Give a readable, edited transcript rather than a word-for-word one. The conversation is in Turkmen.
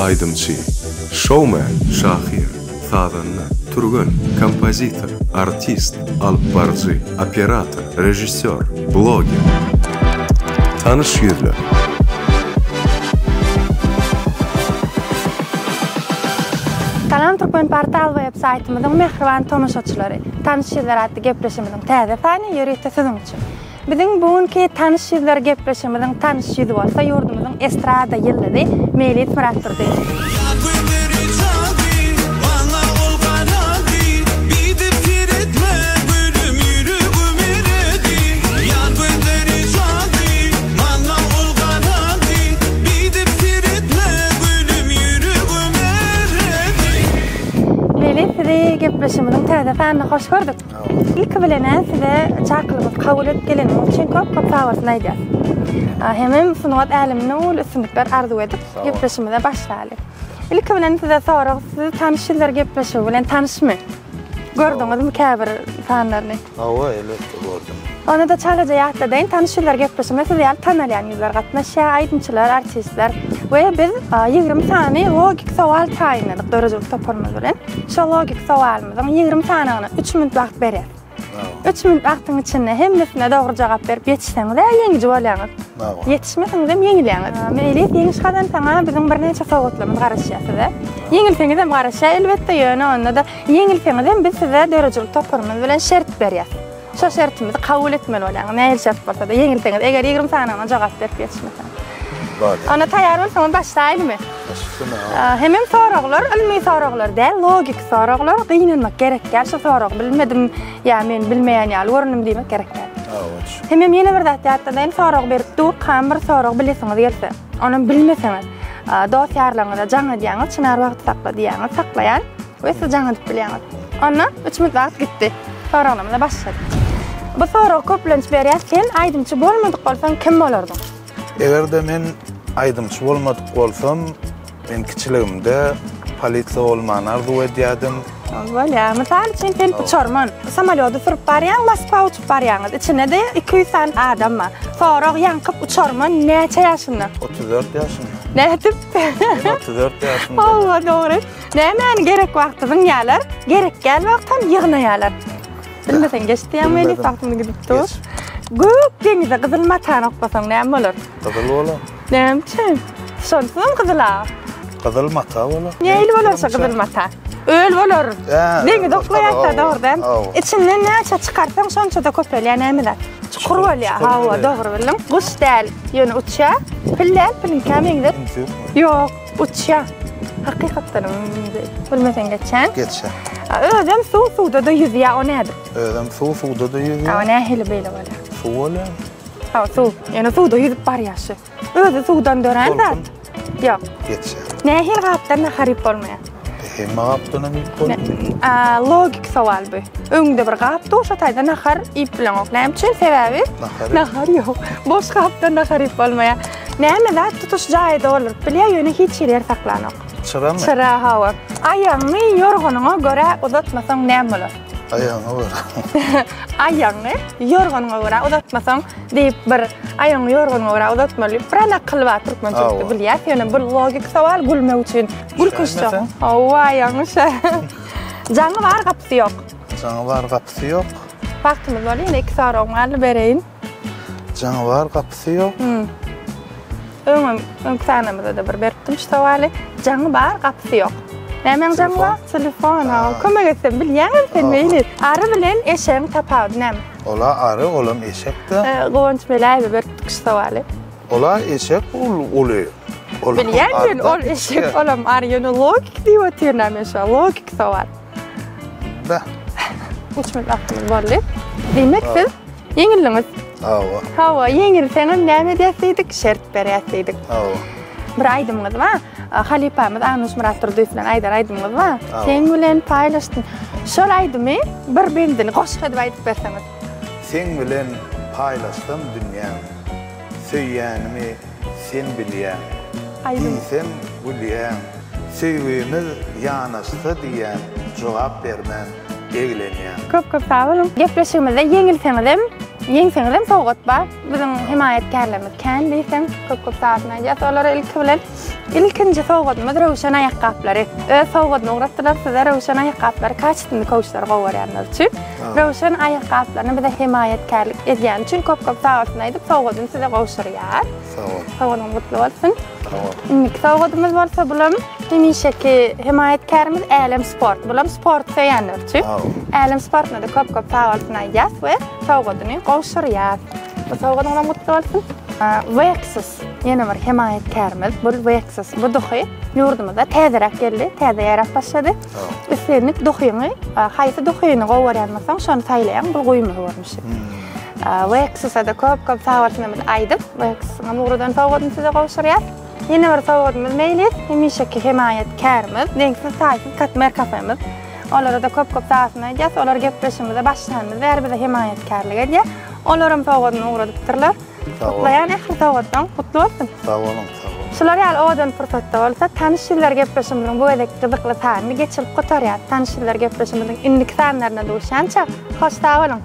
Aydımçı, showman Şahir, Sadanlı, Turgun, kompozitor, artist, alpbarcı, operator, rejissör, blogger. Tanış yüzler. Salam Turgun portal websaytymyzyň mehriban tomaşaçylary. Tanış yüzler adly gepleşimimiň täze sany ýörekde siziň üçin. Biziň bugünkü tanış yüzler gepleşimimiň tanış ýüzi bolsa ýurdumyzyň estrada ýyldyzy Melis Muratturdy. Size gepleşimimiň täze sanyna hoş gördük. İlk bilen size çakylyp kabul edip gelenim üçin köp sağ aýdýar. Hemem sunugat älimini ol üstünlikler arzu edip gepleşimimize başlaýaly. İlk bilen size sorak, siz tanışylar gepleşigi bilen tanışmy? Gördüňizmi käbir sanlaryny? Hawa elbetde gördüm. Ona da çalaja ýatladyň tanışylar gepleşigi sizi ýaly tanalýan ýüzler gatnaşýar, aýdymçylar, artistler we biz 20 sany logik sowal taýynladyk dörejelik toparmaz bilen. Şo logik sowalymyzyň 20 sanyny 3 minut wagt berýär. 3 minut wagtyň içinde hemmesine dogry jogap berip ýetişseňiz ýeňici bolýaňyz. Ýetişmeseňiz hem ýeňilýäňiz. Meýli ýeňişgadan taňa biziň bir neçe sowatlarymyz garaşýar. Ýeňilseňiz hem garaşýar, elbetde ýöne onda da ýeňilseňiz hem biz size dörejelik toparmaz bilen şert berýär. Şo şertimizi kabul etmeli bolýaňyz. Näme şert bolsa da ýeňilseňiz eger 20 sanyna jogap berip ýetişmeseňiz. Ana taýýar bolsaňyz başlaýlymy? Hemem soraglar, ilmi soraglar däl, logik soraglar, gynanmak gerekýär. Şo sorag bilmedim, ýa men bilmeýän ýaly görnüm diýmek gerekýär. Hemem ýene bir zat ýatdan sorag berip dur, bir sorag bilesiňiz gelse, onu bilmeseňiz, dosýarlaryňyzda jaňa diýäňiz, çynar wagt sakla diýäňiz, saklaýan we siz jaňa dip bilýäňiz. Ona 3 minut wagt gitdi. Soraglarymyza başladyk. Bu sorag köplenç berýär, sen aýdymçy bolmadyk bolsaň kim bolardyň? Egerde men aýdymçy bolmadyk bolsam, men kiçiligimde polisiýa bolmagyny arzu edýärdim. Bolýar, mysal üçin sen uçarman, samolyotda sürüp barýan, Moskwa uçup barýaňyz. İçinde de 200 san adam bar. Sorag ýankyp uçarman, näçe ýaşynda? 34 ýaşynda. Nädip? 34 ýaşynda. Allah dogry. Näme gerek wagtyň ýalar, gerek gel wagtdan ýygnaýalar. Bilmeseň geçdiýän meni wagtyny gidip dur. Göp denize kızıl matan okpasaň näme bolar? Kızıl bolar. Näme üçin? Şonsyň kızıla. Kızıl mata bolar. Näme bolarsa kızıl mata? Öl bolar. Deniz oklaýarsa dogry. İçinden näçe çykarsaň şonça da köpelýär nämeler. Çukur bolýar. Hawa dogry bilim. Guş däl, ýöne uçýar. Pillal pilin kämeňde. Ýok, uçýar. Hakykatdan bilmeseň geçen. Geçen. Ödem suwda da ýüzýär o nädir? Ödem suwda da ýüzýär. Awa nähili beýle bolar. Suw bolar. Ha, suw. Ýene suwda ýüzüp barýaşy. Öde suwdan dören zat. Ýok. Geçen. Nähili gapdan harip bolmaýar. Hemme gapdan bolmaýar. Logik sowal bu. Öňde bir gap dur, şo taýda nahar ip bilen oklaýam üçin sebebi? Nahar ýok. Boş gapdan harip bolmaýar. Näme zat tutuş jaýda bolar. Bilýär ýöne hiç ýer saklanyk. Çyramy? Çıra hawa. Aýaňy ýorganyňa görä uzatmasaň näme bolar? Aýaňa görä. Aýaňy ýorganyňa görä uzatmasaň diýip bir aýaňy ýorganyňa görä uzatmaly. Prana kylýar türkmençe bilýär. Ýöne bir logik sowal gülmek üçin gülküşdi. Hawa aýaňy. Jaňy bar gapsy ýok. Jaňy bar gapsy ýok. Wagtymyz bar ýene 2 sorag maly bereýin. Jaňy bar gapsy ýok. Öňüm sanamyzda da bir beripdim şowaly. Jaňy bar gapsy ýok. Näme jaňy bar? Telefon. Kömek etsem bilýän sen meýli. Ary bilen eşeň tapady näme? Ola ary, olam eşekde. Goňç beläýbe beripdik şowaly. Ola eşek oly. Bilýän ol eşek olam ary ýöne logik diýip ötýär näme şo logik sowal. Ba. Uçmak aklymyz barly. Demek siz ýeňildiňiz. Hawa ýeňilseňiz näme diýäseydik? Şert berýärdik. Bir aýdymyz bar. Halipamyz Anuş Muratturdy bilen aýdar aýdymyz bar. Sen bilen paýlaşdym. Şol aýdymy bir bendini goşuk edip aýdyp berseňiz. Sen bilen paýlaşdym dünýäm. Söýýänimi sen bilýän. Sen bilýän. Söýgümiz ýanaşdy diýen jogap bermän eglenýär. Köp sağ olun. Gepleşigimizde ýeňilseňiz Ýeňseňem sowgat bar. Biziň himayetkarlarymyz kän diýsem köp saatna ýat olara ilkinji sowgatymyz Rowşan aýakkaplary. Öz sowgatyny uğratdylar size Rowşan aýakkaplary kaçdyny kowşlar gowarýanlar üçin. Rowşan aýakkaplaryny bize himayetkarlyk edýän üçin köp saatna edip sowgatyny size gowşurýar. Sowgatyň gutly bolsun. İnki sowgatymyz bolsa bulam hemişeki himayetkarymyz Älim Sport. Bulam sport seýänler üçin. Älim Sportna da köp saatna ýas we sowgatyny gowşurýar. Bu sowgatyň gutly bolsun. Wexus ýene bir himayetkarymyz. Bu Wexus bu duhy ýurdumyzda täzerek geldi, täze ýarap başlady. Üstünlik duhyny, haýsy duhyny gowarýanmasaň şonu saýlaýan bu goýmy görmüşik. Wexus'a da köp sowgatymyz aýdyp, Wexus'un uğradan sowgatyny size gowşurýar. Ýene bir sowgatymyz meýlis, hemişeki himayetkarymyz, deňsiz taýsy katmer kafemiz. Olara da köp saatna ýas, olar gepleşimize başlanýar, bäri bize himayetkarlyk edýär. Olaram sowgatyny uğradypdyrlar. Kutlayan ähli sowgatdan gutly bolsun. Sağ olun. Şular ýaly odan pursatda bolsa, tanışylar gepleşimiziň bu edek gyzykly sanyny geçirip gotarýar. Tanışylar gepleşimiziň indiki sanlaryna duşança hoş sag bolun.